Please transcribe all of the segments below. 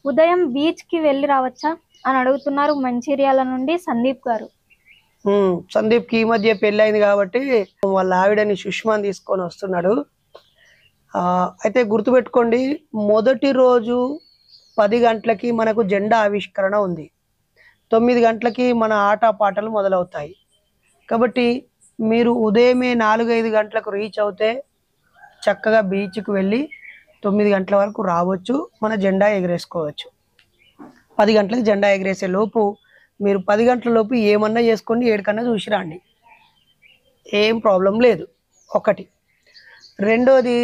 ఉదయం బీచ్ కి వెళ్ళి రావచ్చా అని అడుగుతున్నారు మంచిర్యాల నుండి సందీప్ గారు. సందీప్ కి ఈ మధ్య పెళ్ళైంది కాబట్టి వాళ్ళ ఆవిడని సుష్మాని తీసుకొని వస్తున్నాడు. అయితే గుర్తుపెట్టుకోండి, మొదటి రోజు 10 గంటలకి మనకు జెండా ఆవిష్కరణ ఉంది. 9 గంటలకి మన ఆటపాటలు మొదలవుతాయి. కాబట్టి మీరు ఉదయమే 4-5 గంటలకు రీచ్ అవుతే చక్కగా బీచ్కి వెళ్ళి 9 గంటల వరకు రావచ్చు, మన జెండా ఎగరేసుకోవచ్చు. 10 గంటలకు జెండా ఎగరేసే లోపు మీరు 10 గంటల లోపు ఏమన్నా చేసుకోండి, ఏడికన్నా చూసి రండి, ఏం ప్రాబ్లం లేదు. ఒకటి. రెండోది,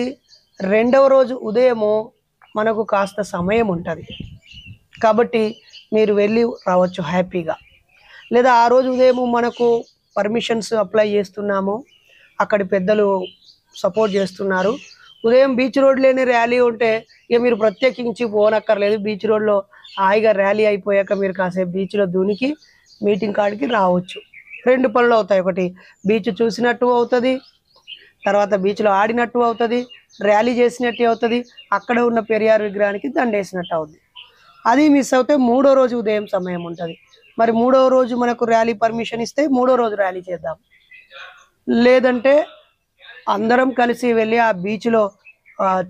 రెండవ రోజు ఉదయము మనకు కాస్త సమయం ఉంటుంది కాబట్టి మీరు వెళ్ళి రావచ్చు హ్యాపీగా. లేదా ఆ రోజు ఉదయం మనకు పర్మిషన్స్ అప్లై చేస్తున్నాము, అక్కడి పెద్దలు సపోర్ట్ చేస్తున్నారు, ఉదయం బీచ్ రోడ్లోనే ర్యాలీ ఉంటే ఇక మీరు ప్రత్యేకించి పోనక్కర్లేదు. బీచ్ రోడ్లో హాయిగా ర్యాలీ అయిపోయాక మీరు కాసేపు బీచ్లో దునికి మీటింగ్ కాడికి రావచ్చు. 2 పనులు అవుతాయి. ఒకటి, బీచ్ చూసినట్టు అవుతుంది, తర్వాత బీచ్లో ఆడినట్టు అవుతుంది, ర్యాలీ చేసినట్టు అవుతుంది, అక్కడ ఉన్న పెరియార్ విగ్రహానికి దండేసినట్టు అవుతుంది. అది మిస్ అవుతే 3వ రోజు ఉదయం సమయం ఉంటుంది. మరి 3వ రోజు మనకు ర్యాలీ పర్మిషన్ ఇస్తే 3వ రోజు ర్యాలీ చేద్దాం. లేదంటే అందరం కలిసి వెళ్ళి ఆ బీచ్లో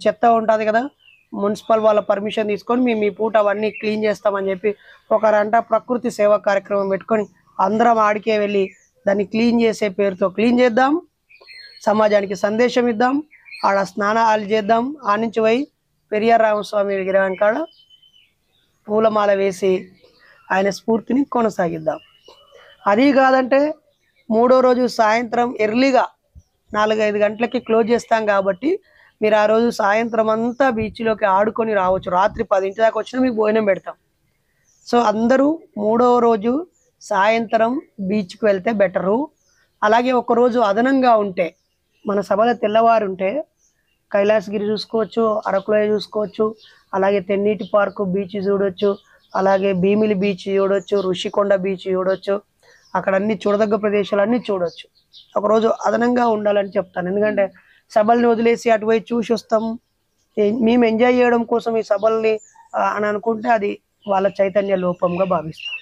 చెత్త ఉంటుంది కదా, మున్సిపల్ వాళ్ళ పర్మిషన్ తీసుకొని మేము ఈ పూట అవన్నీ క్లీన్ చేస్తామని చెప్పి ఒకరంట ప్రకృతి సేవా కార్యక్రమం పెట్టుకొని అందరం ఆడికే వెళ్ళి దాన్ని క్లీన్ చేసే పేరుతో క్లీన్ చేద్దాం, సమాజానికి సందేశం ఇద్దాం, ఆడ స్నానాలు చేద్దాం. ఆ నుంచి పోయి పెరియార్ రామస్వామి విగ్రహం కాడ పూలమాల వేసి ఆయన స్ఫూర్తిని కొనసాగిద్దాం. అది కాదంటే 3వ రోజు సాయంత్రం ఎర్లీగా 4-5 గంటలకి క్లోజ్ చేస్తాం కాబట్టి మీరు ఆ రోజు సాయంత్రం అంతా బీచ్లోకి ఆడుకొని రావచ్చు. రాత్రి 10 దాకా వచ్చినా మీకు భోజనం పెడతాం. సో అందరూ 3వ రోజు సాయంత్రం బీచ్కి వెళ్తే బెటరు. అలాగే ఒకరోజు అదనంగా ఉంటే, మన సభలో తెల్లవారు ఉంటే కైలాసగిరి చూసుకోవచ్చు, అరకులోయ చూసుకోవచ్చు, అలాగే తెన్నీటి పార్కు బీచ్ చూడవచ్చు, అలాగే భీమిలి బీచ్ చూడవచ్చు, ఋషికొండ బీచ్ చూడవచ్చు. అక్కడ అన్ని చూడదగ్గ ప్రదేశాలన్నీ చూడవచ్చు. ఒకరోజు అదనంగా ఉండాలని చెప్తాను. ఎందుకంటే సభల్ని వదిలేసి అటు పోయి చూసి వస్తాం, మేము ఎంజాయ్ చేయడం కోసం ఈ సభల్ని అని అనుకుంటే అది వాళ్ళ చైతన్య లోపంగా భావిస్తాం.